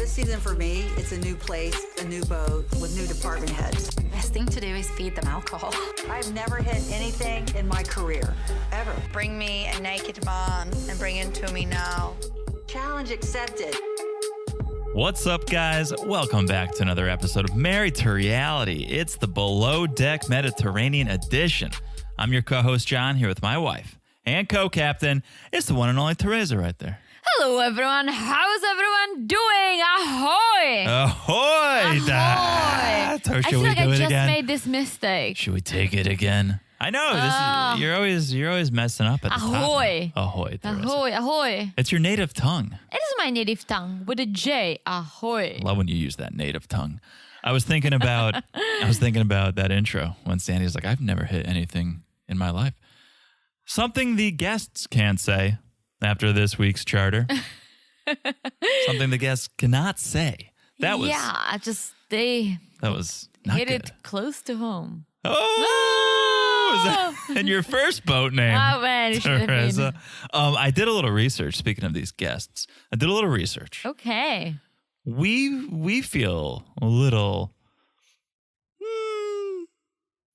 This season for me, it's a new place, a new boat with new department heads. The best thing to do is feed them alcohol. I've never hit anything in my career, ever. Bring me a naked man and bring him to me now. Challenge accepted. What's up, guys? Welcome back to another episode of Married to Reality. It's the Below Deck Mediterranean edition. I'm your co-host, John, here with my wife and co-captain. It's the one and only Teresa right there. Hello, everyone. How's everyone doing? Ahoy! Ahoy! Ahoy! Should I feel we like do I it just again? made this mistake. Should we take it again? I know you're always messing up at the Ahoy. top. Ahoy! Teresa. Ahoy, ahoy. It's your native tongue. It is my native tongue with a J. Ahoy. I love when you use that native tongue. I was thinking about that intro when Sandy's like, I've never hit anything in my life. Something the guests can't say after this week's charter. Something the guests cannot say. That was not hit good. it close to home. Oh, is that in your first boat name? Oh, man, it should have Teresa? been. I did a little research. Speaking of these guests, I did a little research. Okay. We feel a little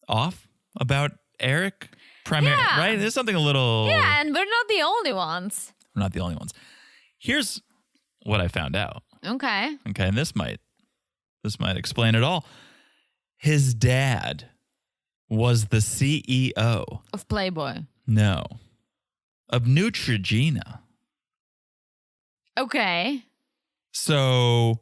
off about Eric. Yeah. Right? There's something a little. Yeah, and we're not the only ones. We're not the only ones. Here's what I found out. Okay. Okay, and this might explain it all. His dad was the CEO. Of Playboy. No. Of Neutrogena. Okay. So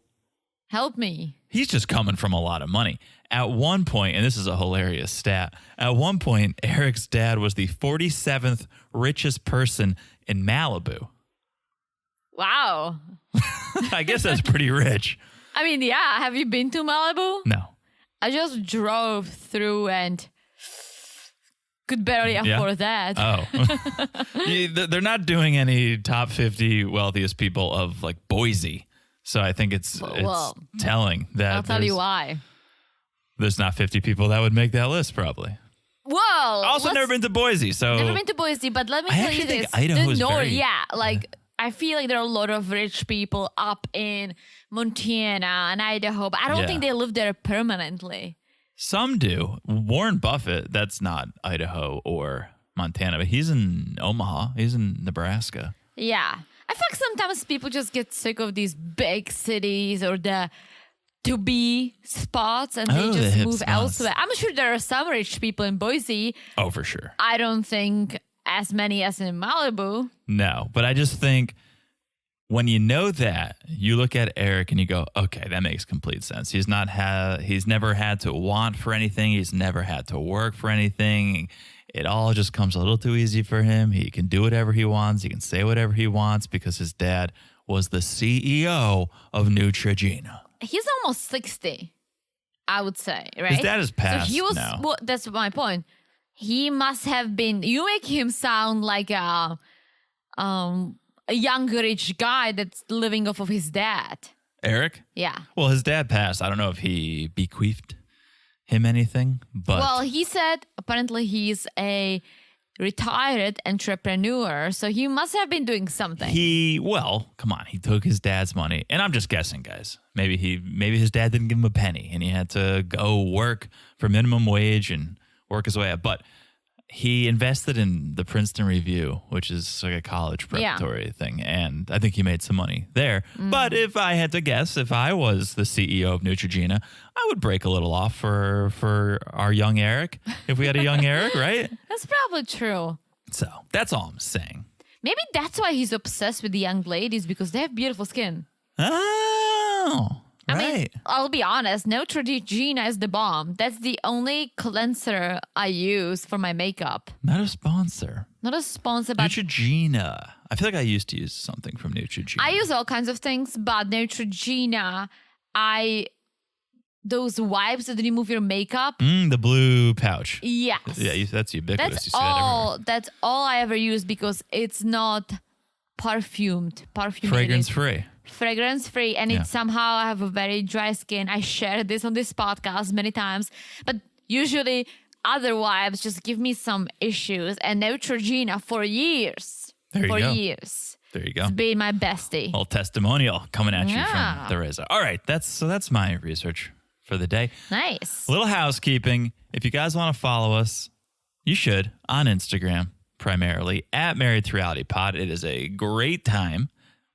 Help me. he's just coming from a lot of money. At one point, and this is a hilarious stat, at one point, Eric's dad was the 47th richest person in Malibu. Wow. I guess that's pretty rich. I mean, yeah. Have you been to Malibu? No. I just drove through and could barely afford that. Oh. They're not doing any top 50 wealthiest people of like Boise. So I think it's telling that I'll tell you why. There's not 50 people that would make that list probably. Well, Also never been to Boise, so never been to Boise, but let me tell actually you think this. Idaho is North, very- yeah, like I feel like there are a lot of rich people up in Montana and Idaho, but I don't Yeah. think they live there permanently. some do. Warren Buffett, that's not Idaho or Montana, but he's in Omaha. He's in Nebraska. Yeah. I feel like sometimes people just get sick of these big cities or the to-be spots and they the just hip move spots. elsewhere. I'm sure there are some rich people in Boise. Oh, for sure. I don't think as many as in Malibu. No, but I just think when you know that, you look at Eric and you go, okay, that makes complete sense. He's never had to want for anything. He's never had to work for anything. It all just comes a little too easy for him. He can do whatever he wants. He can say whatever he wants because his dad was the CEO of Neutrogena. He's almost 60, I would say, right? His dad is past So he was, now. well, that's my point. He must have been, you make him sound like a young rich guy that's living off of his dad. Eric? Yeah. Well, his dad passed. I don't know if he bequeathed him anything, but Well, he said apparently he's a retired entrepreneur, so he must have been doing something. come on, he took his dad's money, and I'm just guessing, guys. Maybe his dad didn't give him a penny, and he had to go work for minimum wage and work his way up. But he invested in the Princeton Review, which is like a college preparatory thing, and I think he made some money there. But if I had to guess, if I was the CEO of Neutrogena, I would break a little off for our young Eric. If we had a young Eric, right? That's probably true. So that's all I'm saying. Maybe that's why he's obsessed with the young ladies, because they have beautiful skin. Oh, I right. mean, I'll be honest, Neutrogena is the bomb. That's the only cleanser I use for my makeup. Not a sponsor. Not a sponsor, but Neutrogena. I feel like I used to use something from Neutrogena. I use all kinds of things, but Neutrogena, those wipes that remove your makeup. The blue pouch. Yes. Yeah, that's ubiquitous. That's you see that everywhere. That's all I ever use because it's not perfumed. Fragrance free. Fragrance free, and Yeah. it somehow I have a very dry skin. I shared this on this podcast many times, but usually other wipes just give me some issues. And Neutrogena for years. There you for go. years. There you go. Being my bestie. Little testimonial coming at you Yeah. from Teresa. All right, that's my research for the day. Nice. Little housekeeping. If you guys want to follow us, you should on Instagram, primarily at Married to Reality Pod. It is a great time.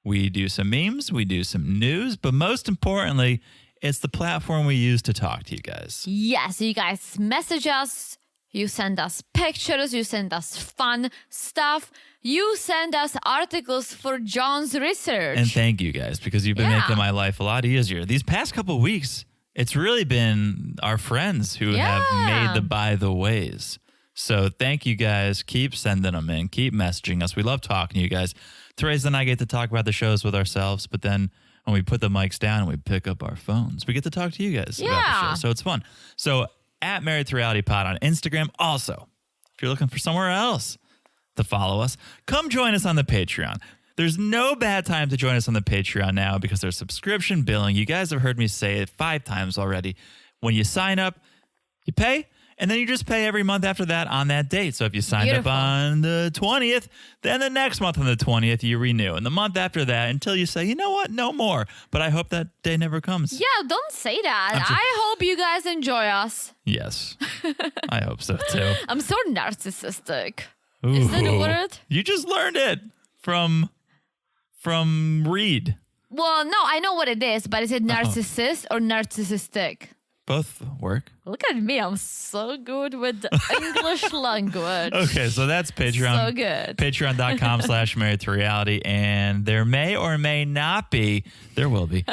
We do some memes, we do some news, but most importantly, it's the platform we use to talk to you guys. Yes, you guys message us. You send us pictures. You send us fun stuff. You send us articles for John's research. And thank you guys, because you've been Yeah. making my life a lot easier. These past couple of weeks, it's really been our friends who have made the by the ways. So thank you guys. Keep sending them in. Keep messaging us. We love talking to you guys. Teresa and I get to talk about the shows with ourselves, but then when we put the mics down and we pick up our phones, we get to talk to you guys about the show. So it's fun. So at Married to Reality Pod on Instagram. Also, if you're looking for somewhere else to follow us, come join us on the Patreon. There's no bad time to join us on the Patreon now because there's subscription billing. You guys have heard me say it 5 times already. When you sign up, you pay, and then you just pay every month after that on that date. So if you signed up on the 20th, then the next month on the 20th, you renew. And the month after that, until you say, you know what, no more. But I hope that day never comes. Yeah, don't say that. I hope you guys enjoy us. Yes, I hope so too. I'm so narcissistic. Is that a word? You just learned it from Reed. Well, no, I know what it is, but is it narcissist or narcissistic? Both work. Look at me. I'm so good with the English language. Okay, so that's Patreon. So good. Patreon.com/married to reality. And there may or may not be, there will be,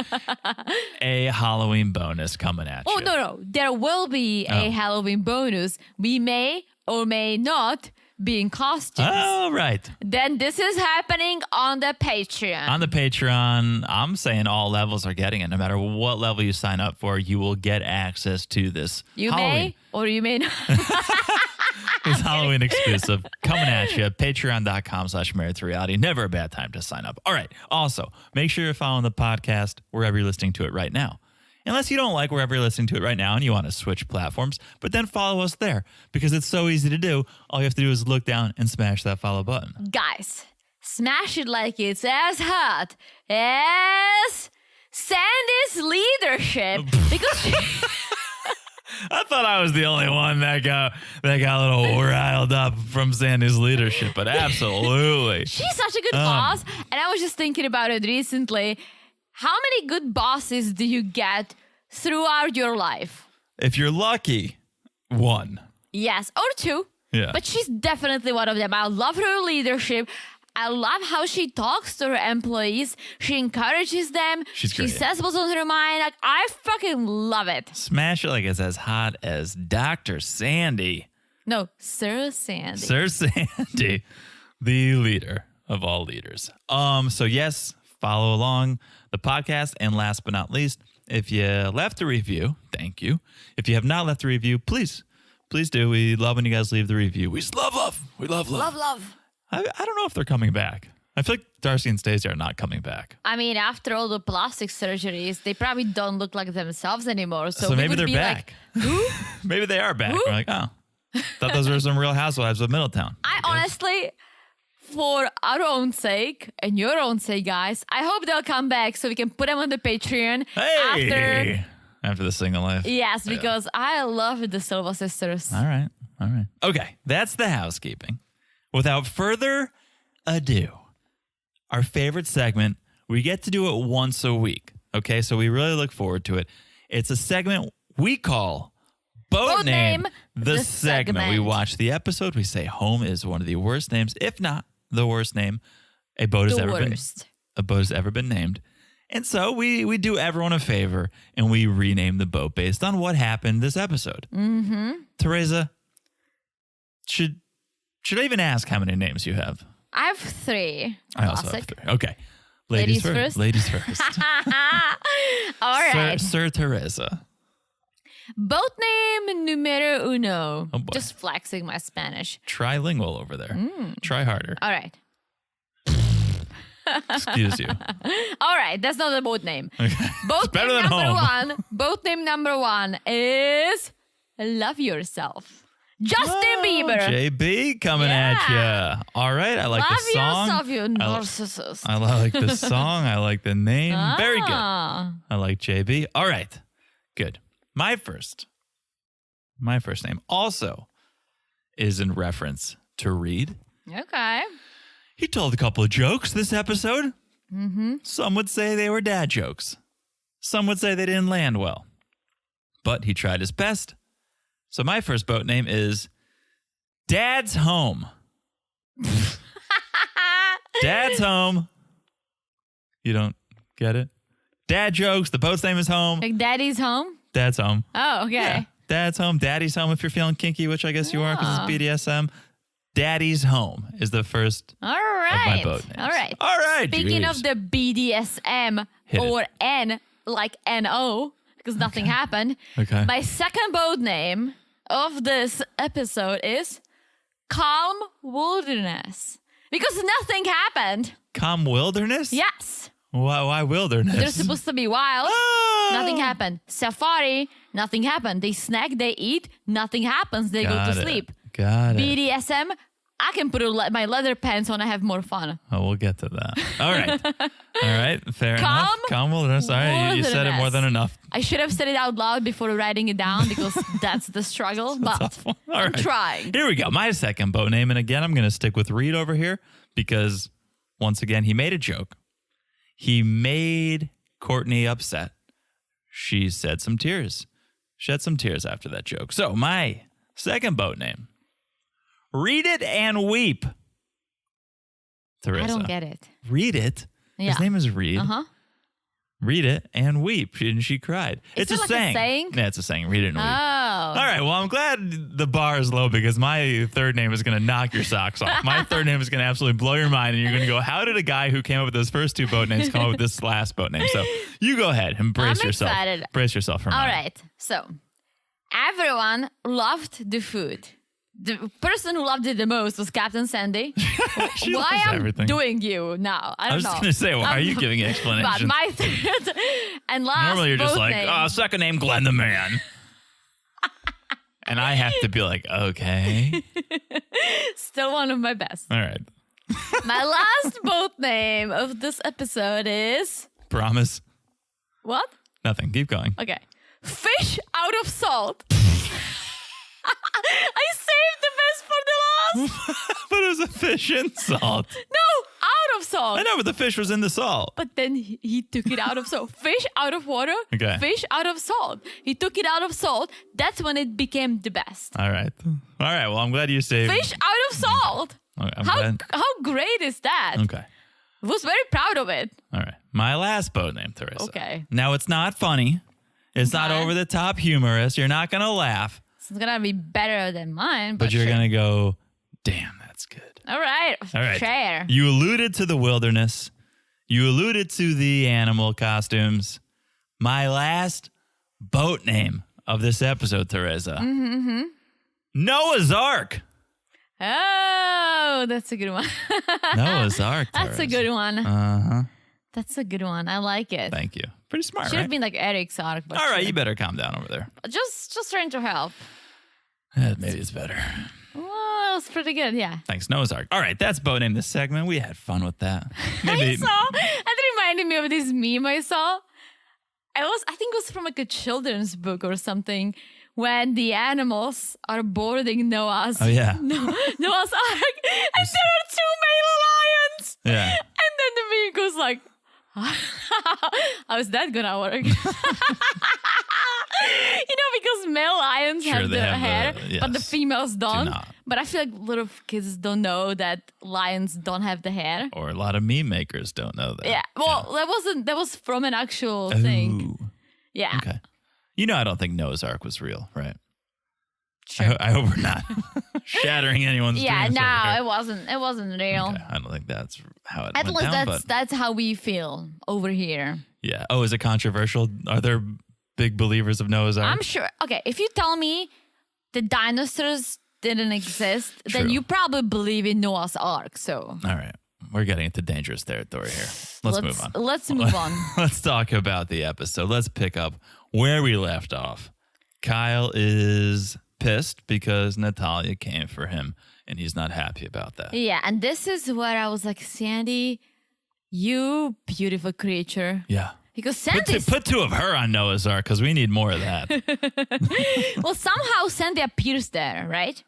a Halloween bonus coming at you. Oh, no. There will be a Halloween bonus. We may or may not be in costumes. Oh, right. Then this is happening on the Patreon. On the Patreon, I'm saying all levels are getting it. No matter what level you sign up for, you will get access to this You Halloween. may or you may not. This Halloween exclusive coming at you. Patreon.com/married to reality. Never a bad time to sign up. All right. Also, make sure you're following the podcast wherever you're listening to it right now. Unless you don't like wherever you're listening to it right now and you want to switch platforms, but then follow us there because it's so easy to do. All you have to do is look down and smash that follow button. Guys, smash it like it's as hot as Sandy's leadership. Because I thought I was the only one that got a little riled up from Sandy's leadership, but absolutely. she's such a good boss. And I was just thinking about it recently. How many good bosses do you get throughout your life? If you're lucky, 1. Yes, or 2. Yeah. But she's definitely one of them. I love her leadership. I love how she talks to her employees. She encourages them. She's great. She says what's on her mind. Like, I fucking love it. Smash it like it's as hot as Dr. Sandy. No, Sir Sandy. Sir Sandy, the leader of all leaders. So yes, follow along the podcast. And last but not least, if you left a review, thank you. If you have not left a review, please do. We love when you guys leave the review. We love. We love. Love. I don't know if they're coming back. I feel like Darcy and Stacey are not coming back. I mean, after all the plastic surgeries, they probably don't look like themselves anymore. So, maybe we would they're be back. Like, who? Maybe they are back. Who? We're like, oh, thought those were some Real Housewives of Middletown. I honestly, for our own sake and your own sake, guys, I hope they'll come back so we can put them on the Patreon After the single life. Yes, because I love the Silva sisters. All right. Okay, that's the housekeeping. Without further ado, our favorite segment, we get to do it once a week. Okay, so we really look forward to it. It's a segment we call Boat Name the segment. We watch the episode. We say home is one of the worst names, if not the worst name a boat has ever been named. And so we do everyone a favor and we rename the boat based on what happened this episode. Mm-hmm. Teresa, should I even ask how many names you have? I have 3. I also have 3. Okay. Ladies first. Ladies first. All right. Sir Teresa. Boat name numero uno. Oh boy. Just flexing my Spanish. Trilingual over there. Try harder. All right. Excuse you. All right. That's not the boat name. Okay. Boat better name than number home. 1. Boat name number 1 is Love Yourself. Justin Bieber. JB coming at you. All right. I like Love the song. yourself, you narcissist. I like the song. I like the name. Very good. Ah. I like JB. All right. Good. My first name also is in reference to Reed. Okay. He told a couple of jokes this episode. Some would say they were dad jokes. Some would say they didn't land well. But he tried his best. So my first boat name is Dad's Home. Dad's Home. You don't get it? Dad jokes. The boat's name is Home. Like Daddy's home? Dad's Home. Oh, okay. Yeah. Dad's Home. Daddy's Home if you're feeling kinky, which I guess you are because it's BDSM. Daddy's Home is the first All right. of my boat names. All right. All right. Speaking jeez. of the BDSM Hit it. or N, like NO, because nothing happened. Okay. My second boat name of this episode is Calm Wilderness. Because nothing happened. Calm Wilderness? Yes. Why Wilderness? They're supposed to be wild. Oh! Nothing happened. Safari, nothing happened. They snack, they eat, nothing happens. They go Got to it. sleep. Got it. BDSM, I can put my leather pants on and have more fun. Oh, we'll get to that. All right. All right. Fair Calm enough. Calm Wilderness. All right. You said it more than enough. I should have said it out loud before writing it down because that's the struggle. But All I'm right. trying. Here we go. My second boat name. And again, I'm going to stick with Reed over here because once again, he made a joke. He made Courtney upset. She shed some tears after that joke. So my second boat name, Read It and Weep. Teresa. I don't get it. Read it. Yeah. His name is Reed. Uh-huh. Read it and weep. And she cried. It's it a like a saying. saying? Yeah, it's a saying. Read it and weep. Oh. All right. Well, I'm glad the bar is low because my third name is going to knock your socks off. My third name is going to absolutely blow your mind. And you're going to go, how did a guy who came up with those first two boat names come up with this last boat name? So you go ahead and brace I'm yourself. excited. Brace yourself for All mine. right. So everyone loved the food. The person who loved it the most was Captain Sandy. She Why loves I'm everything. doing you now? I I don't was know. just going to say, why are you giving But explanations? my third and last Normally you're just boat like, name, second name, Glenn the Man. And I have to be like, okay. still one of my best. All right. My last boat name of this episode is Promise. what? Nothing. Keep going. Okay. Fish out of salt. I saved the best for the last. But it was a fish in salt. No, out of salt. I know, but the fish was in the salt. But then he took it out of salt. Fish out of water, Okay. fish out of salt. He took it out of salt. That's when it became the best. All right. All right. Well, I'm glad you saved. Fish out of salt. Okay, I'm How glad. how great is that? Okay. I was very proud of it. All right. My last boat name, Teresa. Okay. Now, it's not funny. It's not Okay. over the top humorous. You're not going to laugh, It's gonna be better than mine, but you're sure. going to go, damn, that's good. All right. All right. Share. You alluded to the wilderness. You alluded to the animal costumes. My last boat name of this episode, Teresa. Noah's Ark. Oh, that's a good one. Noah's Ark. That's a good one. Uh-huh. That's a good one. I like it. Thank you. Pretty smart, Should right? have been like Eric's arc. But All right, sure. you better calm down over there. Just trying to help. Maybe it's better. Well, it's pretty good. Yeah. Thanks, Noah's Ark. All right, that's boat name this segment. We had fun with that. I saw. That reminded me of this meme I saw. I think it was from like a children's book or something. When the animals are boarding Noah's. Oh, yeah. Noah's Ark, and there are two male lions. Yeah. And then the meme goes like, how's that gonna work? Because male lions Sure, have they the have hair, the- but the yes. females don't. not. But I feel like little kids don't know that lions don't have the hair. Or a lot of meme makers don't know that. Yeah. Well, that was from an actual thing. Ooh. Yeah. Okay. I don't think Noah's Ark was real, right? Sure. I hope we're not shattering anyone's Yeah, dreams. no, over here. it wasn't real. Okay, I don't think that's how it At went least down, but that's how we feel over here. yeah. Oh, is it controversial? Are there big believers of Noah's Ark? I'm sure. Okay, if you tell me the dinosaurs didn't exist, then True. you probably believe in Noah's Ark. So All right. We're getting into dangerous territory here. Let's move on. Let's move on. Let's talk about the episode. Let's pick up where we left off. Kyle is pissed because Natalya came for him, and he's not happy about that. Yeah, and this is where I was like, Sandy, you beautiful creature. Yeah. Because Put Sandy, put two of her on Noah's Ark because we need more of that. well, somehow Sandy appears there, right?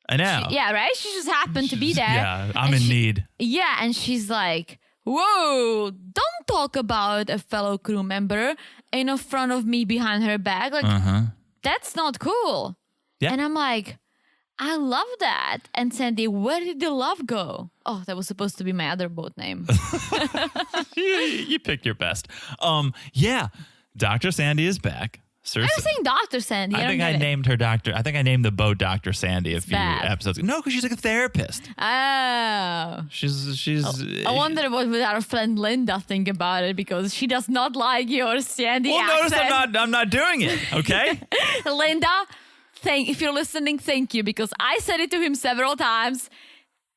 I know. Yeah, right? She just happened to be there. Yeah, I'm And in need. Yeah, and she's like, whoa, don't talk about a fellow crew member in front of me behind her back. Like, that's not cool. Yeah. And I'm like, I love that. And Sandy, where did the love go? Oh, that was supposed to be my other boat name. you picked your best. Yeah, Dr. Sandy is back. I was saying Dr. Sandy. I think I named her Doctor. I think I named the boat Dr. Sandy a few bad. episodes ago. No, because she's like a therapist. Oh. She's. I wonder what would our friend Linda think about it, because she does not like your Sandy Well, notice accent. I'm not doing it. Okay. Linda, if you're listening, thank you, because I said it to him several times.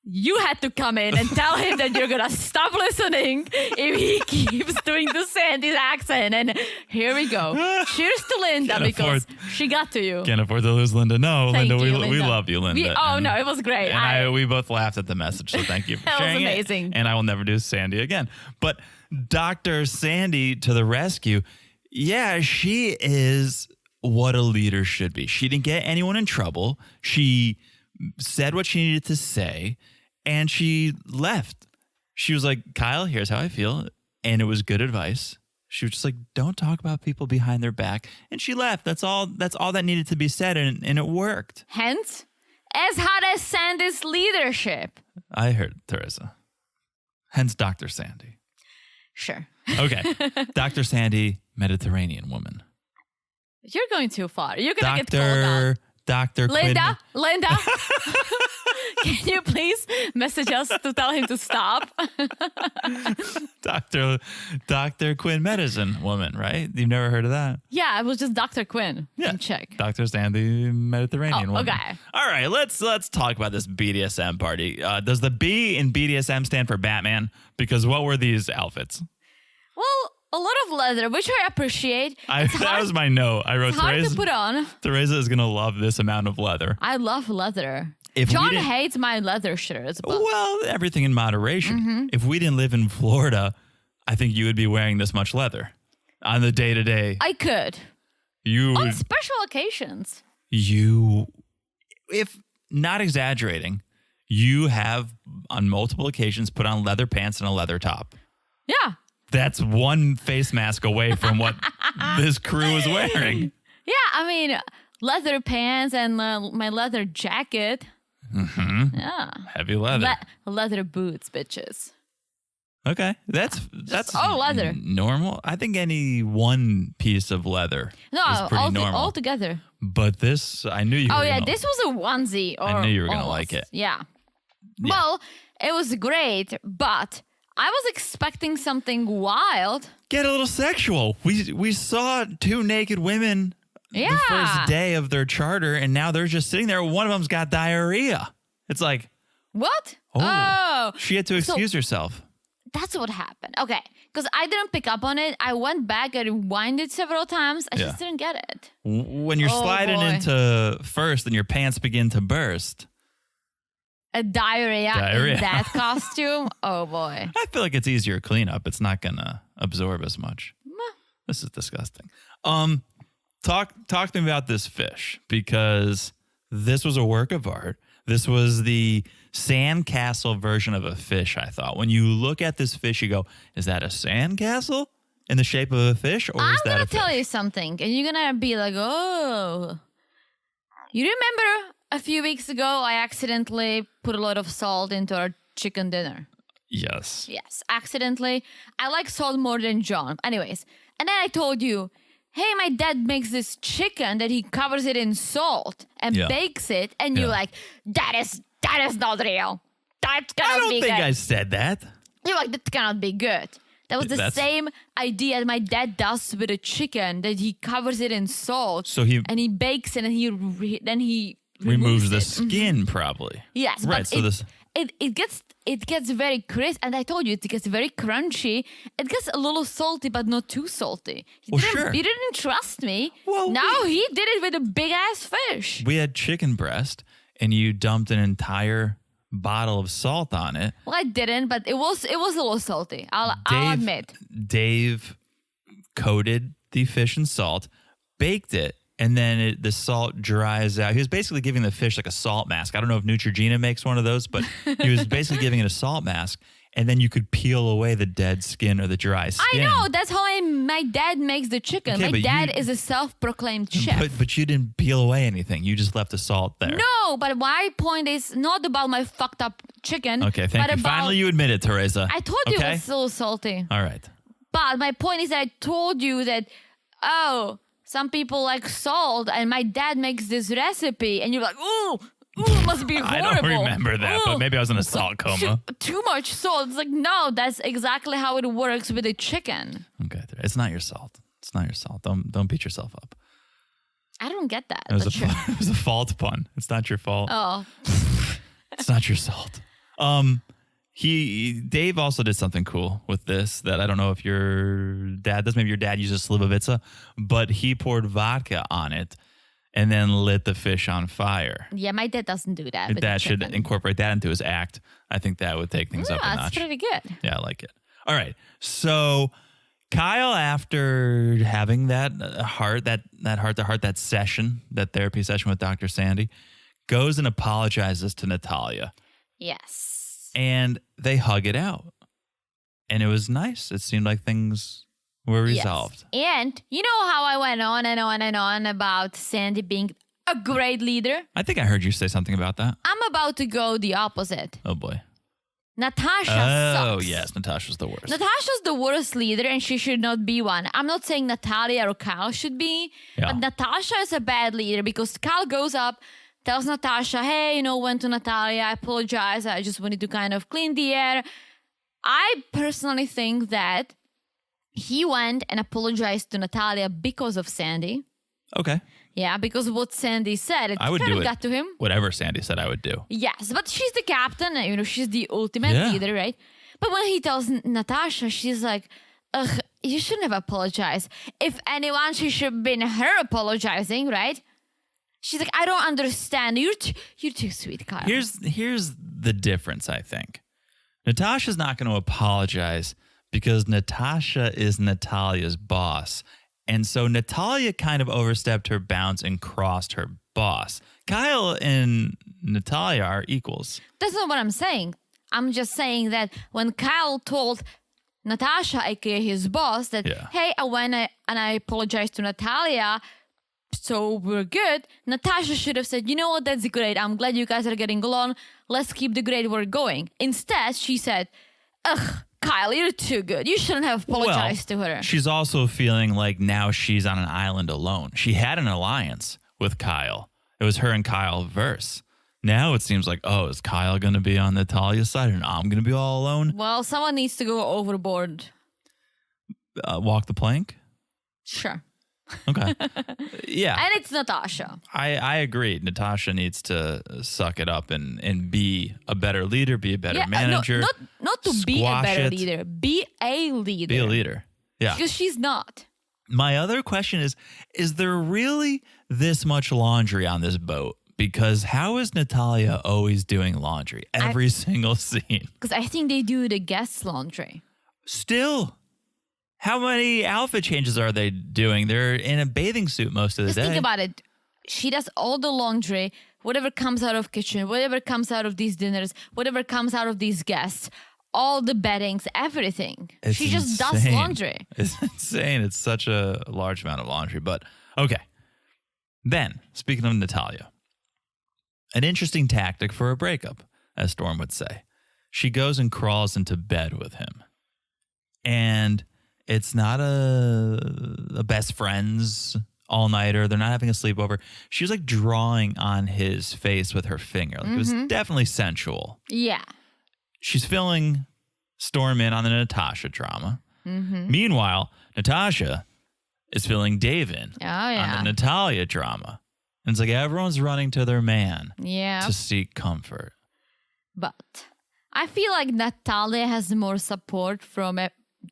You had to come in and tell him that you're gonna stop listening if he keeps doing the Sandy's accent. And here we go. Cheers to Linda, Can't because afford- she got to you. Can't afford to lose Linda. No, Thank Linda, you, we Linda. love you, Linda. No, it was great. And we both laughed at the message, so thank you for That was sharing amazing. it. And I will never do Sandy again. But Dr. Sandy to the rescue. Yeah, she is what a leader should be. She didn't get anyone in trouble. She said what she needed to say, and she left. She was like, Kyle, here's how I feel. And it was good advice. She was just like, don't talk about people behind their back. And she left. That's all that needed to be said, and it worked. Hence, as hot as Sandy's leadership. I heard, Teresa. Hence Dr. Sandy. Sure. Okay. Dr. Sandy, Mediterranean woman. You're going too far. You're going to get called out. Dr. Linda, can you please message us to tell him to stop? Dr. Quinn Medicine woman, right? You've never heard of that? Yeah, it was just Dr. Quinn. Yeah. Check. Dr. Sandy, Mediterranean Oh, woman. okay. All right, let's talk about this BDSM party. Does the B in BDSM stand for Batman? Because what were these outfits? Well, a lot of leather, which I appreciate. That was my note. I wrote, It's hard to put on. Teresa is going to love this amount of leather. I love leather. If we John didn't- hates my leather shirts. But Well, everything in moderation. Mm-hmm. If we didn't live in Florida, I think you would be wearing this much leather on the day to day. I could. You, On special occasions. if not exaggerating, you have on multiple occasions put on leather pants and a leather top. Yeah. That's one face mask away from what this crew is wearing. Yeah, I mean, leather pants and my leather jacket. Mm-hmm. Yeah. Heavy leather. Leather boots, bitches. Okay, that's all leather. Normal. I think any one piece of leather No, is pretty normal. all together. But this, I knew you. Oh were yeah, gonna, this was a onesie. Or I knew you were gonna almost. like it. Yeah. Yeah. Well, it was great, but I was expecting something wild. Get a little sexual. We saw two naked women the Yeah. first day of their charter, and now they're just sitting there. One of them's got diarrhea. It's like, What? Oh. She had to So- excuse herself. That's what happened. Okay, because I didn't pick up on it. I went back and rewound it several times. I just didn't get it. When you're Oh, sliding boy. into first and your pants begin to burst, A diarrhea Diarrhea. in that costume. Oh boy. I feel like it's easier cleanup. It's not gonna absorb as much. This is disgusting. Talk to me about this fish, because this was a work of art. This was the sandcastle version of a fish, I thought. When you look at this fish, you go, is that a sandcastle in the shape of a fish, or I'm is that gonna a fish? tell you something, and you're gonna be like, oh. You remember a few weeks ago, I accidentally put a lot of salt into our chicken dinner. Yes. Yes, accidentally. I like salt more than John. Anyways, and then I told you, hey, my dad makes this chicken that he covers it in salt and Yeah. bakes it, and Yeah. you're like, that is not real. That I cannot don't be think good. I said that. You're like, that cannot be good. That was the That's- same idea my dad does with a chicken, that he covers it in salt So he and he bakes it, and then he removes the it. skin, probably. Yes, Right, but so this- it gets it gets very crisp. And I told you, it gets very crunchy. It gets a little salty, but not too salty. He didn't trust me. Well, now he did it with a big-ass fish. We had chicken breast, and you dumped an entire bottle of salt on it. Well, I didn't, but it was a little salty. I'll admit. Dave coated the fish in salt, baked it, and then the salt dries out. He was basically giving the fish like a salt mask. I don't know if Neutrogena makes one of those, but he was basically giving it a salt mask. And then you could peel away the dead skin or the dry skin. I know. That's how my dad makes the chicken. Okay, my dad is a self-proclaimed chef. But you didn't peel away anything. You just left the salt there. No, but my point is not about my fucked up chicken. Okay, thank you. Finally, you admit it, Teresa. I told you it was so salty. All right. But my point is that I told you that, some people like salt, and my dad makes this recipe, and you're like, ooh, it must be horrible. I don't remember that, but maybe I was in a salt coma. Too much salt. It's like, no, that's exactly how it works with a chicken. Okay, it's not your salt. It's not your salt. Don't beat yourself up. I don't get that. It was a fault pun. It's not your fault. Oh. It's not your salt. Dave also did something cool with this that I don't know if your dad does. Maybe your dad uses Slivovitza, but he poured vodka on it and then lit the fish on fire. Yeah, my dad doesn't do that. Dad should incorporate that into his act. I think that would take things up a notch. That's pretty good. Yeah, I like it. All right. So Kyle, after having that heart-to-heart, that session, that therapy session with Dr. Sandy, goes and apologizes to Natalya. Yes. And they hug it out. And it was nice. It seemed like things were resolved. Yes. And you know how I went on and on and on about Sandy being a great leader? I think I heard you say something about that. I'm about to go the opposite. Oh, boy. Natasha sucks. Oh, yes. Natasha's the worst. Natasha's the worst leader, and she should not be one. I'm not saying Natalya or Kyle should be, but Natasha is a bad leader because Kyle goes up, tells Natasha, hey, went to Natalya, I apologize, I just wanted to kind of clean the air. I personally think that he went and apologized to Natalya because of Sandy. Okay. Yeah, because what Sandy said, I would kind do of it. got to him. Whatever Sandy said, I would do. Yes, but she's the captain, she's the ultimate leader, right? But when he tells Natasha, she's like, ugh, you shouldn't have apologized. If anyone, she should have been her apologizing, right? She's like, I don't understand. You're too sweet, Kyle. Here's the difference, I think. Natasha's not going to apologize because Natasha is Natalya's boss. And so Natalya kind of overstepped her bounds and crossed her boss. Kyle and Natalya are equals. That's not what I'm saying. I'm just saying that when Kyle told Natasha, aka his boss, that, hey, I went and I apologized to Natalya, so we're good, Natasha should have said, you know what, that's great. I'm glad you guys are getting along. Let's keep the great work going. Instead, she said, ugh, Kyle, you're too good. You shouldn't have apologized to her. She's also feeling like now she's on an island alone. She had an alliance with Kyle. It was her and Kyle verse. Now it seems like, is Kyle going to be on Natalya's side and I'm going to be all alone? Well, someone needs to go overboard. Walk the plank? Sure. Okay. Yeah. And it's Natasha. I agree. Natasha needs to suck it up and be a better leader, be a better manager. Not to be a better leader. Be a leader. Be a leader. Yeah. Because she's not. My other question is there really this much laundry on this boat? Because how is Natalya always doing laundry? Every single scene. Because I think they do the guest laundry. Still. How many outfit changes are they doing? They're in a bathing suit most of the day. Just think about it. She does all the laundry, whatever comes out of kitchen, whatever comes out of these dinners, whatever comes out of these guests, all the beddings, everything. She just does laundry. It's insane. It's such a large amount of laundry. But okay. Then, speaking of Natalya, an interesting tactic for a breakup, as Storm would say. She goes and crawls into bed with him. And it's not a best friends all-nighter. They're not having a sleepover. She was like drawing on his face with her finger. Like, it was definitely sensual. Yeah. She's filling Storm in on the Natasha drama. Meanwhile, Natasha is filling Dave in on the Natalya drama. And it's like everyone's running to their man to seek comfort. But I feel like Natalya has more support from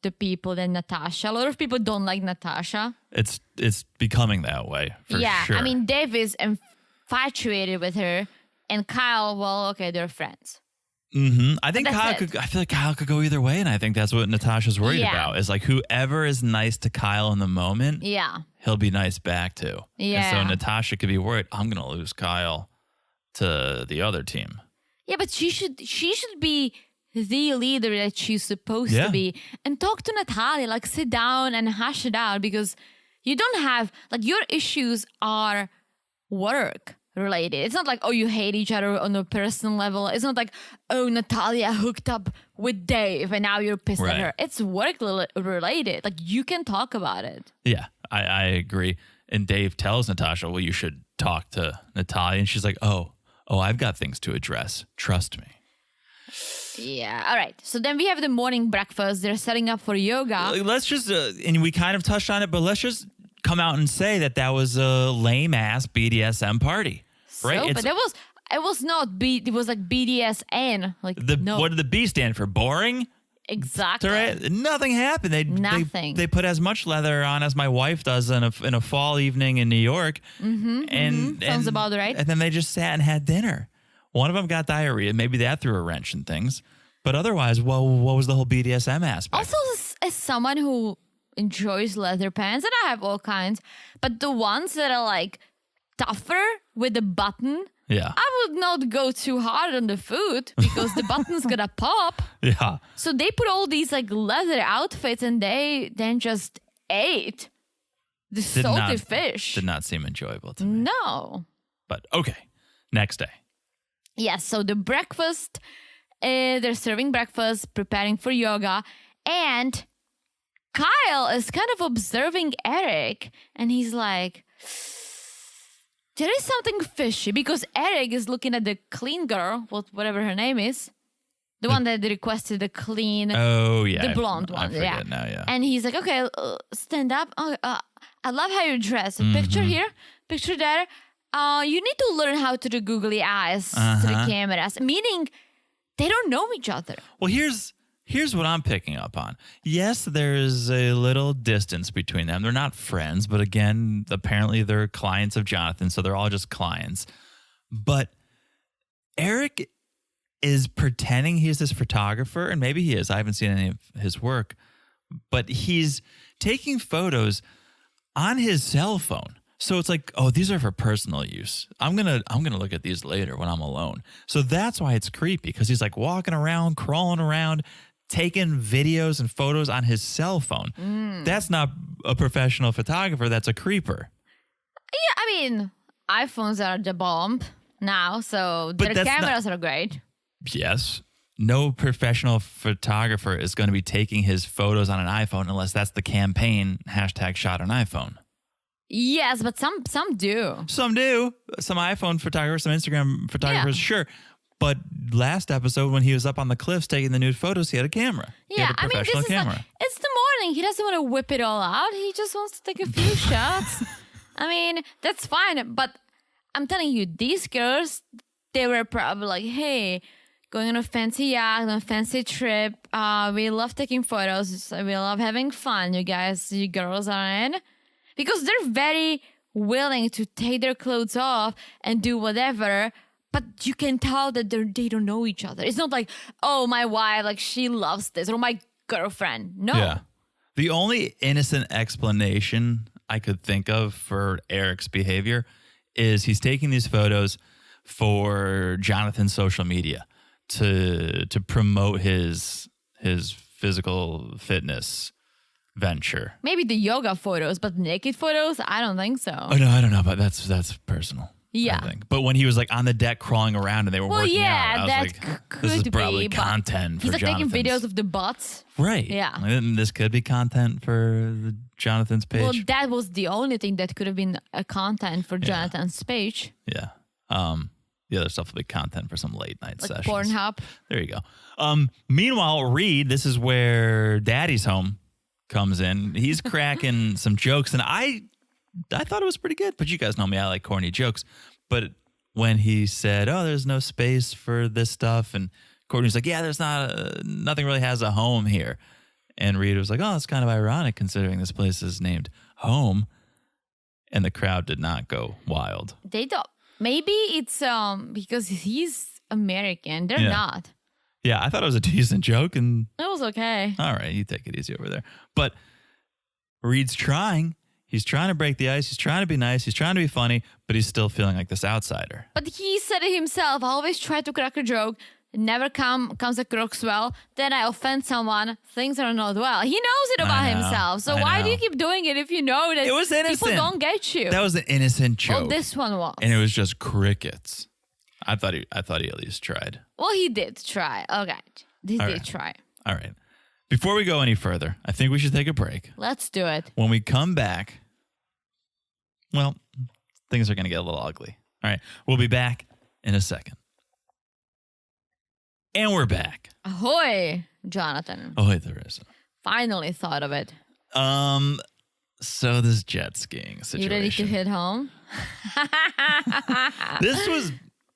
the people than Natasha. A lot of people don't like Natasha. It's becoming that way for sure. I mean, Dave is infatuated with her, and Kyle, well, okay, they're friends. Mm-hmm. I think I feel like Kyle could go either way, and I think that's what Natasha's worried about. Is like whoever is nice to Kyle in the moment, he'll be nice back to. Yeah. And so Natasha could be worried, I'm gonna lose Kyle to the other team. Yeah, but she should be the leader that she's supposed to be, and talk to Natalya, like sit down and hash it out, because you don't have, like, your issues are work related. It's not like, oh, you hate each other on a personal level. It's not like, oh, Natalya hooked up with Dave and now you're pissed at her. It's work related. Like, you can talk about it. Yeah, I agree. And Dave tells Natasha, well, you should talk to Natalya. And she's like, oh, I've got things to address. Trust me. Yeah. All right. So then we have the morning breakfast. They're setting up for yoga. Let's just, and we kind of touched on it, but let's just come out and say that was a lame ass BDSM party, right? So, but it was not B. It was like BDSN. Like what did the B stand for? Boring. Exactly. Right? Nothing happened. Nothing. They put as much leather on as my wife does in a fall evening in New York. Sounds about right. And then they just sat and had dinner. One of them got diarrhea. Maybe that threw a wrench in things. But otherwise, what was the whole BDSM aspect? Also, as someone who enjoys leather pants, and I have all kinds, but the ones that are like tougher with the button, I would not go too hard on the food because the button's gonna pop. Yeah. So they put all these like leather outfits and they then just ate the salty fish. Did not seem enjoyable to me. No. But okay, next day. Yes, so the breakfast, they're serving breakfast, preparing for yoga, and Kyle is kind of observing Eric, and he's like, there is something fishy, because Eric is looking at the clean girl, whatever her name is, the one that requested the clean, the blonde one. I forget now, yeah. And he's like, okay, stand up. I love how you're dressed. Picture here, picture there. You need to learn how to do googly eyes to the cameras, meaning they don't know each other. Well, here's what I'm picking up on. Yes, there's a little distance between them. They're not friends, but again, apparently they're clients of Jonathan, so they're all just clients. But Eric is pretending he's this photographer, and maybe he is. I haven't seen any of his work, but he's taking photos on his cell phone. So it's like, oh, these are for personal use. I'm gonna look at these later when I'm alone. So that's why it's creepy, because he's like walking around, crawling around, taking videos and photos on his cell phone. That's not a professional photographer. That's a creeper. Yeah, I mean, iPhones are the bomb now, so their cameras are great. Yes. No professional photographer is going to be taking his photos on an iPhone unless that's the campaign #shot on iPhone. Yes, but some do. Some do. Some iPhone photographers, some Instagram photographers, sure. But last episode, when he was up on the cliffs taking the nude photos, he had a camera. Yeah, he had a professional camera. Like, it's the morning. He doesn't want to whip it all out. He just wants to take a few shots. I mean, that's fine. But I'm telling you, these girls, they were probably like, hey, going on a fancy yacht, on a fancy trip. We love taking photos. We love having fun. You girls are in. Because they're very willing to take their clothes off and do whatever, but you can tell that they don't know each other. It's not like, oh, my wife, like, she loves this, or my girlfriend. No. Yeah. The only innocent explanation I could think of for Eric's behavior is he's taking these photos for Jonathan's social media to promote his physical fitness venture. Maybe the yoga photos, but naked photos, I don't think so. Oh no, I don't know, but that's personal. Yeah. I think. But when he was like on the deck crawling around and they were working out, I was like, this is probably content for he's like Jonathan's. taking videos of the butts. Right. Yeah. And this could be content for Jonathan's page. Well, that was the only thing that could have been a content for Jonathan's page. Yeah. The other stuff will be content for some late night like sessions. Pornhub. There you go. Meanwhile, Reed, this is where Daddy's home comes in. He's cracking some jokes, and I thought it was pretty good, but you guys know me, I like corny jokes. But when he said, oh, there's no space for this stuff, and Courtney's like, yeah, there's nothing really has a home here. And Reed was like, oh, it's kind of ironic considering this place is named Home. And the crowd did not go wild. They don't. Maybe it's because he's American. They're not. Yeah, I thought it was a decent joke, and It was okay. all right, you take it easy over there. But Reed's trying. He's trying to break the ice. He's trying to be nice. He's trying to be funny, but he's still feeling like this outsider. But he said it himself. I always try to crack a joke. It never comes across well. Then I offend someone. Things are not well. He knows it about I know. himself. So I why do know. you keep doing it if you know that It was innocent. people don't get you? That was an innocent joke. Oh, this one was. And it was just crickets. I thought he at least tried. Well, he did try. Okay. He All did right. try. All right. Before we go any further, I think we should take a break. Let's do it. When we come back, well, things are going to get a little ugly. All right. We'll be back in a second. And we're back. Ahoy, Jonathan. Oh, wait, there is. Finally thought of it. So this jet skiing situation. You ready to hit home? This was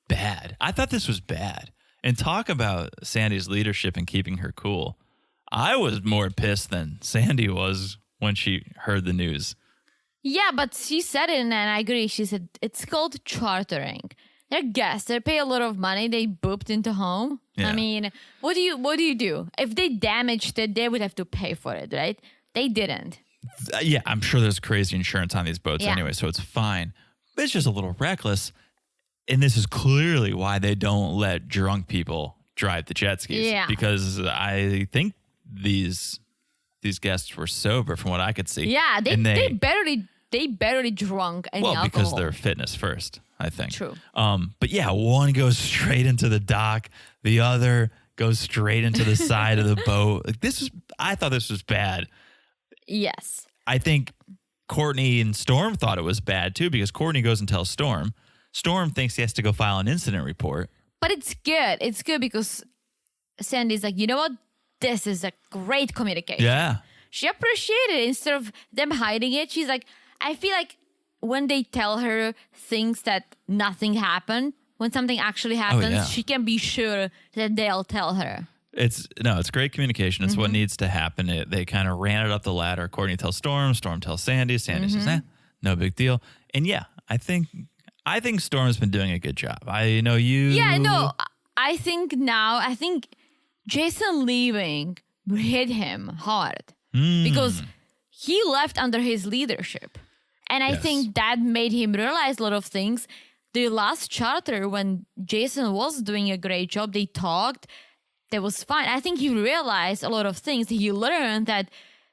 bad. I thought this was bad. And talk about Sandy's leadership and keeping her cool. I was more pissed than Sandy was when she heard the news. Yeah, but she said it, and I agree. She said it's called chartering. They're guests. They pay a lot of money. They booped into home. Yeah. I mean, what do you do? If they damaged it, they would have to pay for it, right? They didn't. Yeah, I'm sure there's crazy insurance on these boats Yeah. anyway, so it's fine. But it's just a little reckless. And this is clearly why they don't let drunk people drive the jet skis. Yeah. Because I think these guests were sober from what I could see. Yeah, And they barely drunk any well, alcohol. because they're fitness first, I think. True. But yeah, one goes straight into the dock. The other goes straight into the side of the boat. Like I thought this was bad. Yes. I think Courtney and Storm thought it was bad too, because Courtney goes and tells Storm. Storm thinks he has to go file an incident report. But it's good. It's good because Sandy's like, you know what? This is a great communication. Yeah. She appreciated it. Instead of them hiding it, she's like, I feel like when they tell her things that nothing happened, when something actually happens, yeah. she can be sure that they'll tell her. It's great communication. It's what needs to happen. They kind of ran it up the ladder. Courtney tells Storm. Storm tells Sandy. Sandy says, no big deal. And yeah, I think Storm's been doing a good job. I know you. Yeah, no, I think Jason leaving hit him hard because he left under his leadership. And I Yes. think that made him realize a lot of things. The last charter, when Jason was doing a great job, they talked. That was fine. I think he realized a lot of things. He learned that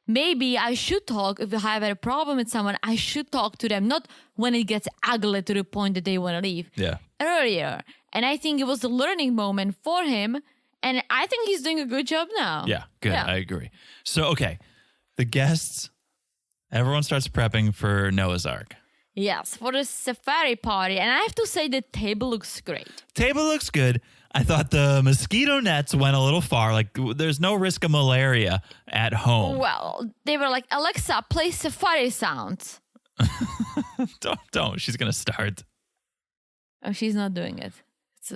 maybe I should talk. If I have a problem with someone, I should talk to them, not when it gets ugly to the point that they want to leave. Yeah. Earlier. And I think it was a learning moment for him. And I think he's doing a good job now. Yeah, good. Yeah. I agree. So, okay, the guests, everyone starts prepping for Noah's Ark. Yes, for the safari party. And I have to say the table looks great. Table looks good. I thought the mosquito nets went a little far. Like, there's no risk of malaria at home. Well, they were like, Alexa, play safari sounds. Don't. She's going to start. Oh, she's not doing it.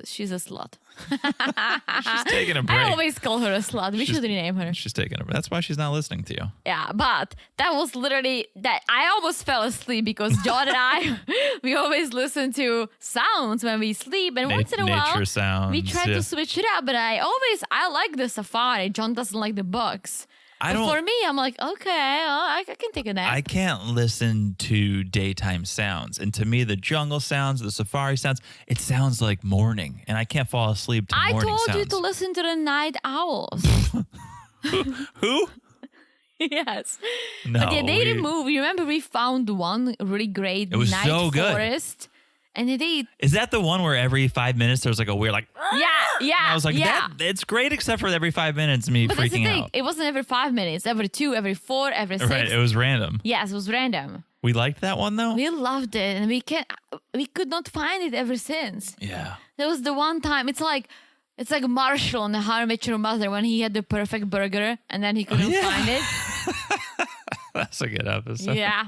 She's a slut. She's taking a break. I always call her a slut. We should rename her. She's taking a break. That's why she's not listening to you. Yeah, but that was literally that. I almost fell asleep because John and I, we always listen to sounds when we sleep, and once in a while, nature sounds, we try yeah. to switch it up. But I like the safari. John doesn't like the books. I But don't. for me, I'm like, okay, I can take a nap. I can't listen to daytime sounds. And to me, the jungle sounds, the safari sounds, it sounds like morning. And I can't fall asleep to I morning told sounds. you to listen to the night owls. Who? Yes. No. But yeah, they we- removed. You remember we found one really great It was night so good. forest, and they Is that the one where every 5 minutes there's like a weird like? yeah. I was like, yeah. it's great except for every 5 minutes me But that's the freaking thing. out. It wasn't every 5 minutes, every 2, every 4, every 6. Right, it was random. Yes, it was random. We liked that one though. We loved it, and we could not find it ever since. Yeah. There was the one time. It's like Marshall in the How I Met Your Mother when he had the perfect burger and then he couldn't yeah. find it. That's a good episode. Yeah.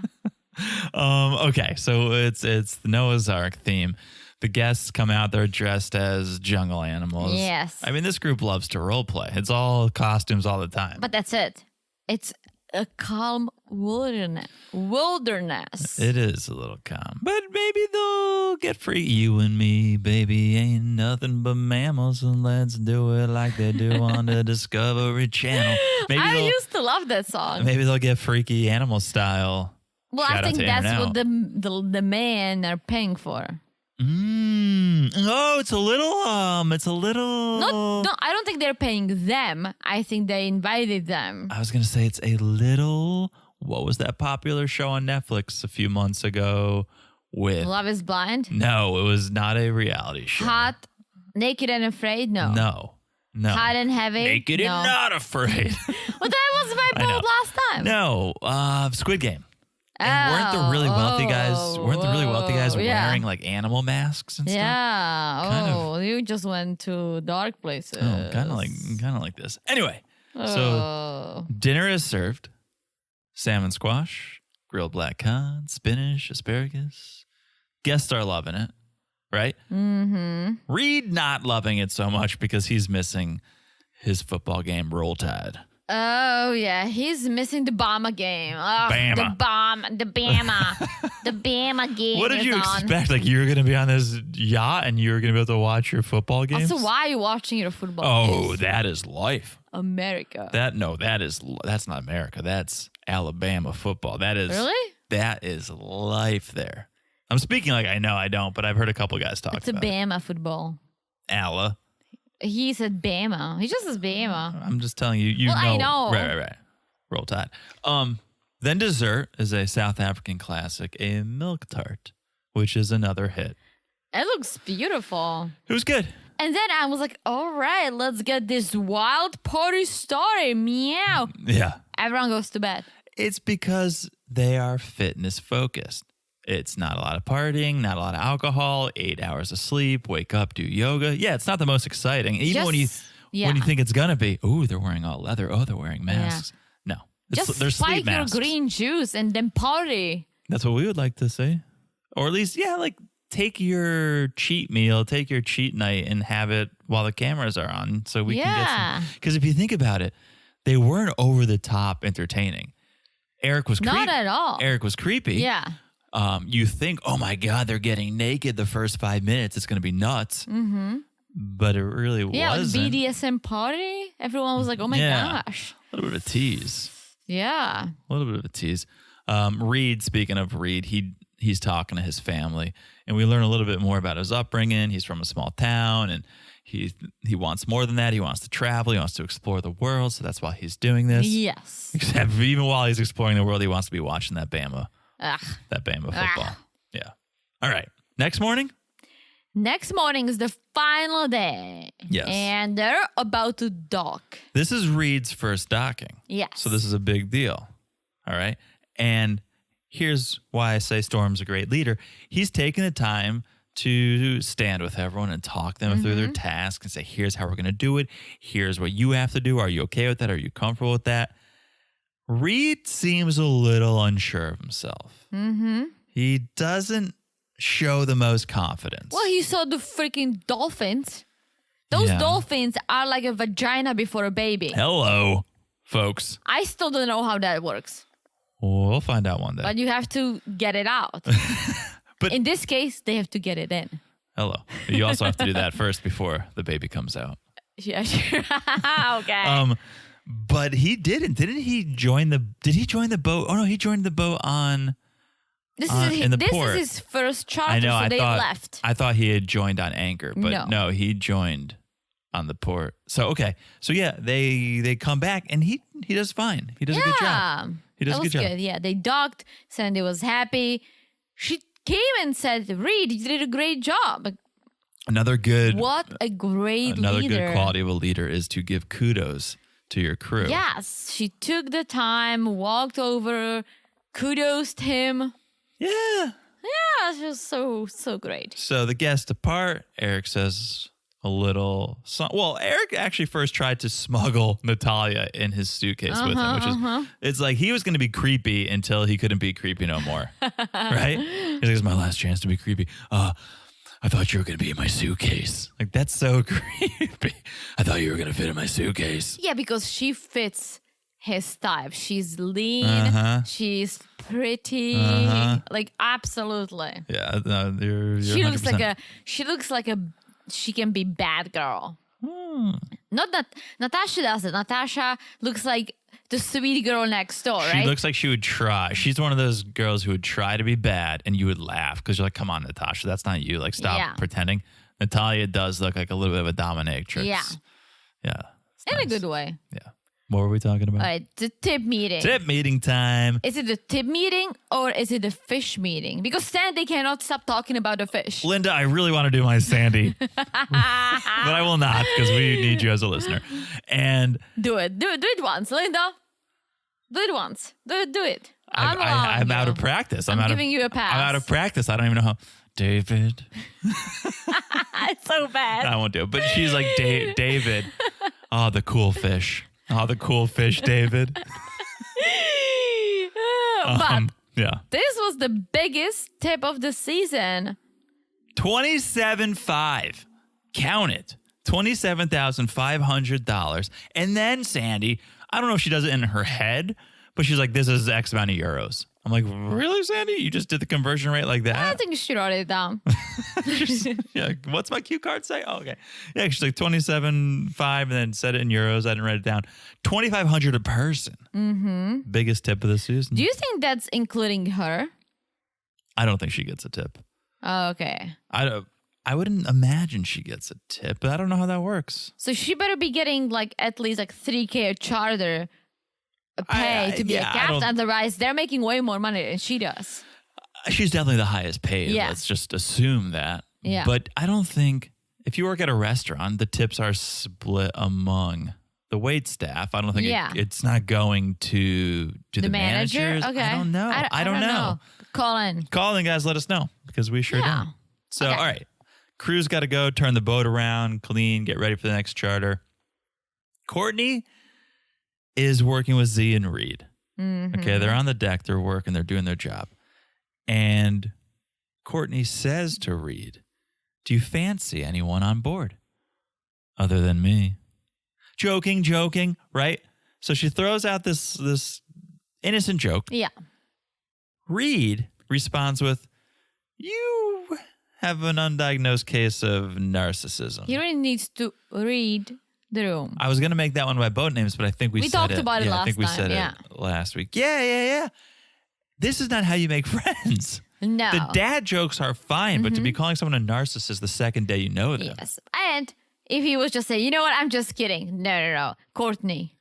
Okay, so it's the Noah's Ark theme. The guests come out, they're dressed as jungle animals. Yes. I mean, this group loves to role play. It's all costumes all the time. But that's it. It's a calm wilderness. It is a little calm. But maybe they'll get free. You and me, baby, ain't nothing but mammals, and let's do it like they do on the Discovery Channel. Maybe I used to love that song. Maybe they'll get freaky animal style. Well, Shout I out think to that's Aaron what L. the men are paying for. Oh, it's a little. No, I don't think they're paying them. I think they invited them. I was going to say it's a little. What was that popular show on Netflix a few months ago with? Love is Blind? No, it was not a reality show. Hot, Naked and Afraid? No. No. Hot and Heavy? Naked no. and Not Afraid. Well, that was my I know. vote last time. No, Squid Game. And weren't the really wealthy guys yeah. wearing like animal masks and stuff? Yeah. Kind Oh, you just went to dark places. Oh, kind of like this. Anyway, so dinner is served. Salmon squash, grilled black cod, spinach, asparagus. Guests are loving it, right? Mm-hmm. Reed not loving it so much because he's missing his football game, Roll Tide. Oh, yeah. He's missing the Bama game. Oh, Bama. The Bama. The Bama game What did you is on. expect? Like you were going to be on this yacht and you were going to be able to watch your football games? Also, why are you watching your football Oh, games? that is life. America. That's not America. That's Alabama football. Really? That is life there. I'm speaking like I know, I don't, but I've heard a couple guys talk It's a about it. Bama football. Alla. He said Bama. He just says Bama. I'm just telling you, you Well, know. I know. Right. Roll Tide. Then dessert is a South African classic, a milk tart, which is another hit. It looks beautiful. It was good. And then I was like, all right, let's get this wild party started. Meow. Yeah. Everyone goes to bed. It's because they are fitness focused. It's not a lot of partying, not a lot of alcohol, 8 hours of sleep, wake up, do yoga. Yeah, it's not the most exciting. Even when you think it's gonna be, ooh, they're wearing all leather. Oh, they're wearing masks. No, Just they're sleep spike your masks. green juice and then party. That's what we would like to say, or at least, like take your cheat meal, take your cheat night, and have it while the cameras are on, so we can get some. Because if you think about it, they weren't over the top entertaining. Eric was Not at all. Eric was creepy. Yeah. You think, oh my God, they're getting naked the first 5 minutes. It's going to be nuts. Mm-hmm. But it really wasn't. Like BDSM party. Everyone was like, oh my gosh. A little bit of a tease. Yeah. A little bit of a tease. Reed, speaking of Reed, he's talking to his family. And we learn a little bit more about his upbringing. He's from a small town and he wants more than that. He wants to travel. He wants to explore the world. So that's why he's doing this. Yes. Except even while he's exploring the world, he wants to be watching that Bama. Ugh. That Bama football. Yeah. All right. Next morning? Next morning is the final day. Yes. And they're about to dock. This is Reed's first docking. Yes. So this is a big deal. All right. And here's why I say Storm's a great leader. He's taken the time to stand with everyone and talk them through their tasks and say, here's how we're going to do it. Here's what you have to do. Are you okay with that? Are you comfortable with that? Reed seems a little unsure of himself. Mm-hmm. He doesn't show the most confidence. Well, he saw the freaking dolphins. Those dolphins are like a vagina before a baby. Hello, folks. I still don't know how that works. We'll find out one day. But you have to get it out. But in this case, they have to get it in. Hello. You also have to do that first before the baby comes out. Yeah, sure. Okay. But he didn't. Did he join the boat? Oh no, he joined the boat on This in the is port. his first charter, I know. so they left. I thought he had joined on anchor, but No. he joined on the port. So okay. So yeah, they come back and he does fine. He does a good job. He does that a was good job. good. Yeah, they docked. Sandy was happy. She came and said, "Reed, you did a great job." Another good What a great another leader. good quality of a leader is to give kudos to your crew. Yes, she took the time, walked over, kudos him. Yeah. Yeah, it's just so great. So the guests depart. Eric says a little. Well, Eric actually first tried to smuggle Natalya in his suitcase with him, which is it's like he was going to be creepy until he couldn't be creepy no more, right? He's like, "It's my last chance to be creepy." I thought you were going to be in my suitcase. Like, that's so creepy. I thought you were going to fit in my suitcase. Yeah, because she fits his type. She's lean. She's pretty. Like, absolutely. Yeah, no, you're She 100%. looks like a she can be bad girl. Not that Natasha does it. Natasha looks like the sweet girl next door, She right? looks like she would try. She's one of those girls who would try to be bad, and you would laugh because you're like, "Come on, Natasha, that's not you. Like, stop pretending." Natalya does look like a little bit of a dominatrix. Yeah. Yeah. It's in a nice. good way. Yeah. What were we talking about? All right, the tip meeting. Tip meeting time. Is it the tip meeting or is it the fish meeting? Because Sandy cannot stop talking about the fish. Linda, I really want to do my Sandy, but I will not because we need you as a listener. And Do it once, Linda. Do it once. Do it. I'm out of practice. I'm giving you a pass. I'm out of practice. I don't even know how. David. It's so bad. I won't do it. But she's like, David. Oh, the cool fish. Oh, the cool fish, David. But Yeah. this was the biggest tip of the season. 27.5. Count it. $27,500. And then Sandy, I don't know if she does it in her head, but she's like, this is X amount of euros. I'm like, really, Sandy? You just did the conversion rate like that? I think you should write it down. Yeah, what's my cue card say? Oh, okay. Yeah, she's like 27.5 and then said it in euros. I didn't write it down. 2,500 a person. Mm-hmm. Biggest tip of the season. Do you think that's including her? I don't think she gets a tip. Oh, okay. I wouldn't imagine she gets a tip, but I don't know how that works. So she better be getting like at least like $3,000 a charter pay to be a captain. Otherwise, they're making way more money than she does. She's definitely the highest paid. Yeah. Let's just assume that. Yeah. But I don't think if you work at a restaurant, the tips are split among the wait staff. I don't think it's not going to the manager. managers. Okay. I don't know. I don't know. Call in. Guys, let us know because we sure don't. So, Okay. all right. Crew's got to go turn the boat around, clean, get ready for the next charter. Courtney is working with Z and Reed. Mm-hmm. Okay, they're on the deck, they're working, they're doing their job. And Courtney says to Reed, do you fancy anyone on board other than me? Joking, right? So she throws out this innocent joke. Yeah. Reed responds with, you have an undiagnosed case of narcissism. He really needs to read the room. I was going to make that one by boat names, but I think we said talked about it I think we last said time, it last week. Yeah. This is not how you make friends. No. The dad jokes are fine, but to be calling someone a narcissist the second day you know them. Yes. And if he was just saying, you know what, I'm just kidding. No. Courtney.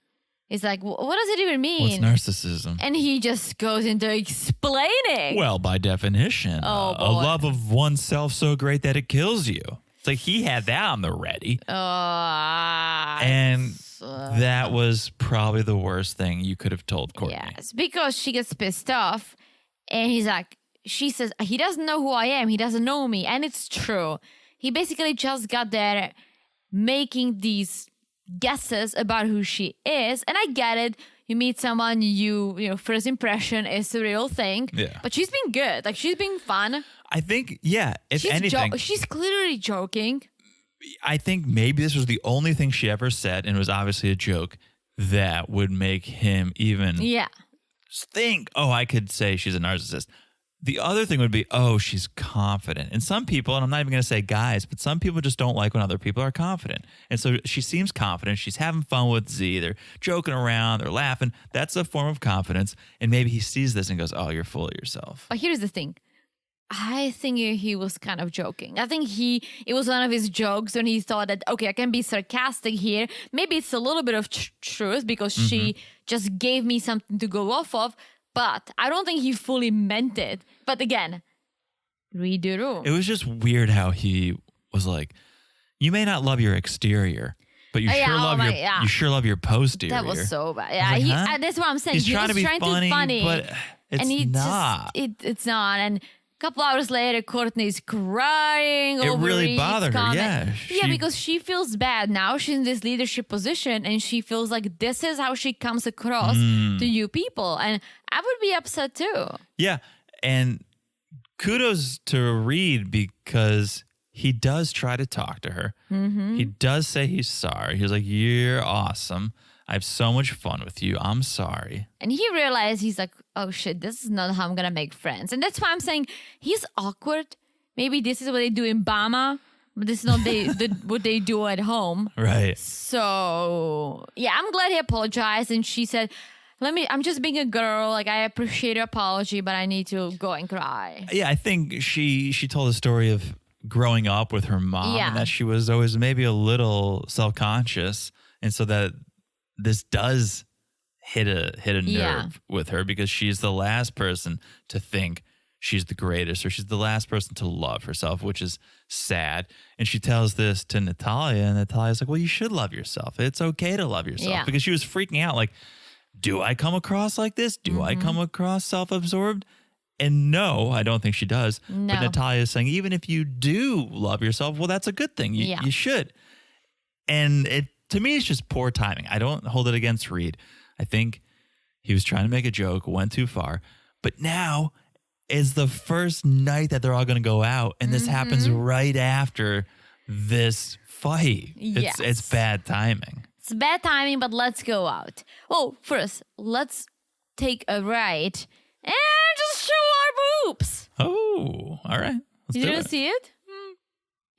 It's like, what does it even mean? What's narcissism? And he just goes into explaining. Well, by definition, Oh, a boy. love of oneself so great that it kills you. It's like he had that on the ready. And that was probably the worst thing you could have told Courtney. Yes, because she gets pissed off and she says, he doesn't know who I am. He doesn't know me. And it's true. He basically just got there making these guesses about who she is. And I get it. You meet someone, you know, first impression is the real thing. Yeah. But she's been good. Like, she's been fun. I think, if anything, She's clearly joking. I think maybe this was the only thing she ever said, and it was obviously a joke, that would make him even think, I could say she's a narcissist. The other thing would be, she's confident. And some people, and I'm not even going to say guys, but some people just don't like when other people are confident. And so she seems confident. She's having fun with Z. They're joking around. They're laughing. That's a form of confidence. And maybe he sees this and goes, you're full of yourself. But here's the thing. I think he was kind of joking. I think it was one of his jokes when he thought that, okay, I can be sarcastic here. Maybe it's a little bit of truth because she just gave me something to go off of. But I don't think he fully meant it. But again, read the room. It was just weird how he was like, you may not love your exterior, but you sure love your posterior. That was so bad. Yeah, I was like, that's what I'm saying. He's he trying was to be trying funny, to but it's and not. It's not. And a couple hours later, Courtney's crying It over really Reed's bothered her, comment. yeah. Because she feels bad. Now she's in this leadership position and she feels like this is how she comes across to you people. And I would be upset too. Yeah, and kudos to Reed because he does try to talk to her. Mm-hmm. He does say he's sorry. He's like, you're awesome. I have so much fun with you. I'm sorry. And he realized, he's like, oh shit, this is not how I'm gonna make friends. And that's why I'm saying he's awkward. Maybe this is what they do in Bama, but this is not what they do at home. Right. So yeah, I'm glad he apologized. And she said, I'm just being a girl. Like, I appreciate your apology, but I need to go and cry. Yeah, I think she told a story of growing up with her mom and that she was always maybe a little self-conscious. And so that this does hit a nerve with her because she's the last person to think she's the greatest or she's the last person to love herself, which is sad. And she tells this to Natalya, and Natalya's like, well, you should love yourself. It's okay to love yourself because she was freaking out like, do I come across like this? Do I come across self-absorbed? And no, I don't think she does. No. But Natalya is saying, even if you do love yourself, well, that's a good thing. You should. And to me, it's just poor timing. I don't hold it against Reed. I think he was trying to make a joke, went too far. But now is the first night that they're all going to go out. And this happens right after this fight. Yes. It's bad timing. It's bad timing, but let's go out. Oh, first, let's take a ride and just show our boobs. Oh, all right. Let's You do didn't it. see it?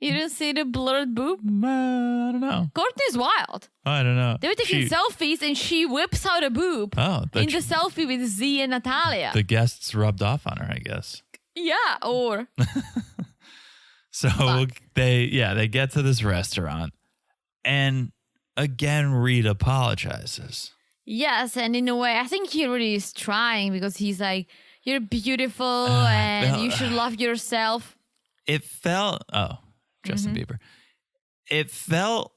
You didn't see the blurred boob? I don't know. Courtney's wild. I don't know. They were taking selfies and she whips out a boob Oh, in the selfie with Z and Natalya. the guests rubbed off on her, I guess. Yeah, or So they get to this restaurant, and again, Reed apologizes. yes, and in a way, I think he really is trying because he's like, you're beautiful and you should love yourself. It felt, Justin Bieber. It felt,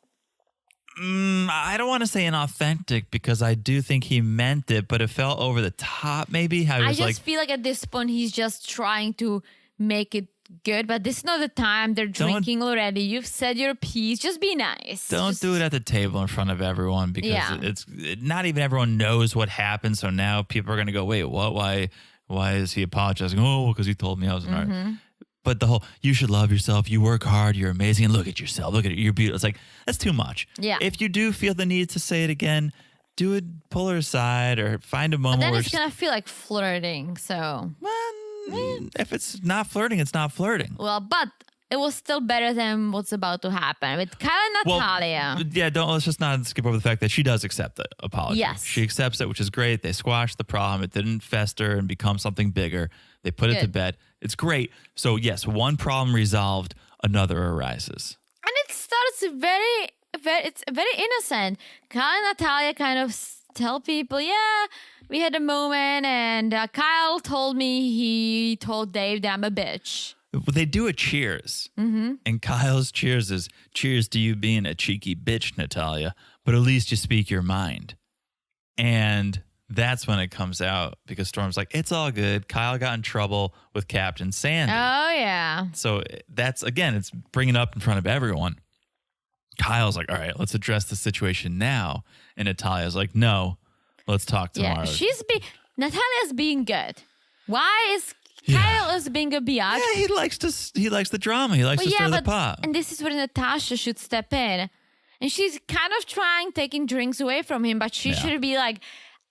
I don't want to say inauthentic because I do think he meant it, but it felt over the top maybe. How he I was just feel like at this point, he's just trying to make it good, but this is not the time. They're drinking already. You've said your piece. Just be nice. Don't do it at the table in front of everyone because it's not even everyone knows what happened. So now people are going to go, wait, what? Why is he apologizing? Oh, because he told me I was an art. But the whole, you should love yourself. You work hard. You're amazing. And look at yourself. Look at it. You're beautiful. It's like, that's too much. Yeah. If you do feel the need to say it again, do it, pull her aside or find a But moment then where it's going to feel like flirting. So, if it's not flirting, it's not flirting. well, but it was still better than what's about to happen with Kyle and Natalya. Let's just not skip over the fact that she does accept the apology. Yes. She accepts it, which is great. They squashed the problem. It didn't fester and become something bigger. They put it to bed. It's great. So yes, one problem resolved, another arises. And it starts it's very innocent. Kyle and Natalya kind of tell people, yeah, we had a moment, and Kyle told me he told Dave that I'm a bitch. They do a cheers. And Kyle's cheers is, cheers to you being a cheeky bitch, Natalya, but at least you speak your mind. And that's when it comes out because Storm's like, it's all good. Kyle got in trouble with Captain Sandy. Oh, yeah. So that's, again, it's bringing it up in front of everyone. Kyle's like, all right, let's address the situation now. And Natalia's like, no, let's talk tomorrow. Yeah, Natalia's being good. Why is Kyle is being a biatch? Yeah, he likes the drama. He likes to stir the pot. And this is where Natasha should step in. And she's kind of taking drinks away from him, but she should be like,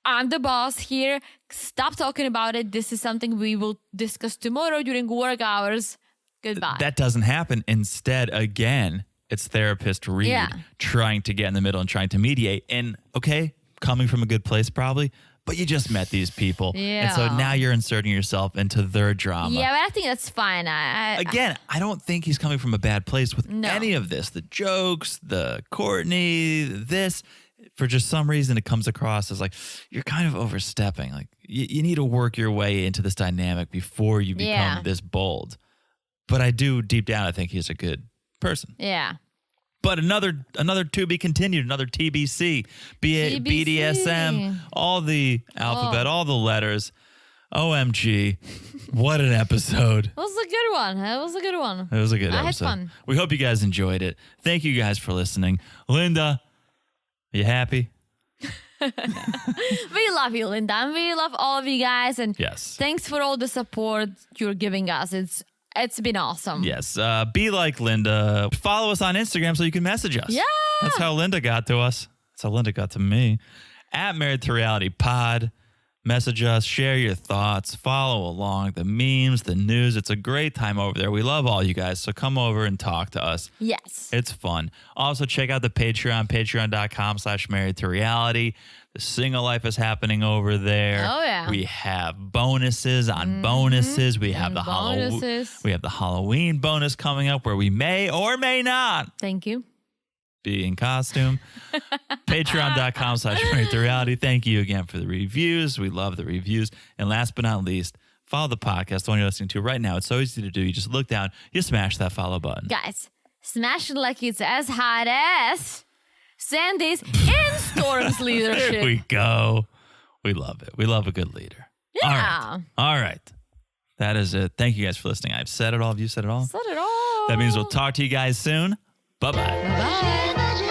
I'm the boss here. Stop talking about it. This is something we will discuss tomorrow during work hours. Goodbye. That doesn't happen. Instead, again, it's therapist Reed trying to get in the middle and trying to mediate. And okay, coming from a good place probably, but you just met these people. And so now you're inserting yourself into their drama. Yeah, but I think that's fine. Again, I don't think he's coming from a bad place with any of this. The jokes, the Courtney, this. For just some reason, it comes across as like, you're kind of overstepping. Like, you need to work your way into this dynamic before you become this bold. But I do, deep down, I think he's a good person. Yeah. But another to be continued, another TBC, be it BDSM, all the alphabet, all the letters. OMG, what an episode. It was a good one. It was a good one. It was a good episode. I had fun. We hope you guys enjoyed it. Thank you guys for listening. Linda, are you happy? We love you, Linda, and we love all of you guys. And yes, thanks for all the support you're giving us. It's It's been awesome. Yes. Be like Linda. Follow us on Instagram so you can message us. Yeah. That's how Linda got to us. That's how Linda got to me. At Married to Reality Pod. Message us. Share your thoughts. Follow along. The memes, the news. It's a great time over there. We love all you guys. So come over and talk to us. Yes. It's fun. Also, check out the Patreon, patreon.com/married to reality. The single life is happening over there. Oh, yeah. We have bonuses on bonuses. We have the bonuses. We have the Halloween bonus coming up where we may or may not Thank you. be in costume. Patreon.com/married to reality. Thank you again for the reviews. We love the reviews. And last but not least, follow the podcast, the one you're listening to right now. It's so easy to do. You just look down, you smash that follow button. Guys, smash it like it's as hot as Sandy's in Storm's leadership. There we go. We love it. We love a good leader. Yeah. All right. That is it. Thank you guys for listening. I've said it all. Have you said it all? Said it all. That means we'll talk to you guys soon. Bye-bye. Bye.